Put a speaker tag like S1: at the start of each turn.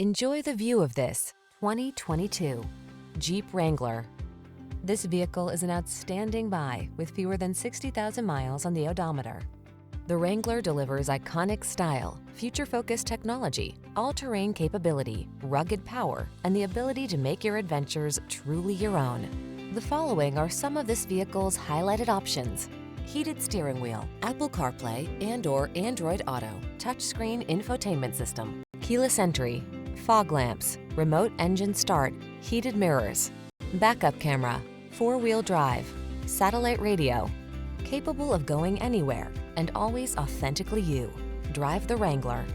S1: Enjoy the view of this 2022 Jeep Wrangler. This vehicle is an outstanding buy with fewer than 60,000 miles on the odometer. The Wrangler delivers iconic style, future-focused technology, all-terrain capability, rugged power, and the ability to make your adventures truly your own. The following are some of this vehicle's highlighted options: heated steering wheel, Apple CarPlay and/or Android Auto, touchscreen infotainment system, keyless entry, fog lamps, remote engine start, heated mirrors, backup camera, four-wheel drive, satellite radio. Capable of going anywhere and always authentically you. Drive the Wrangler.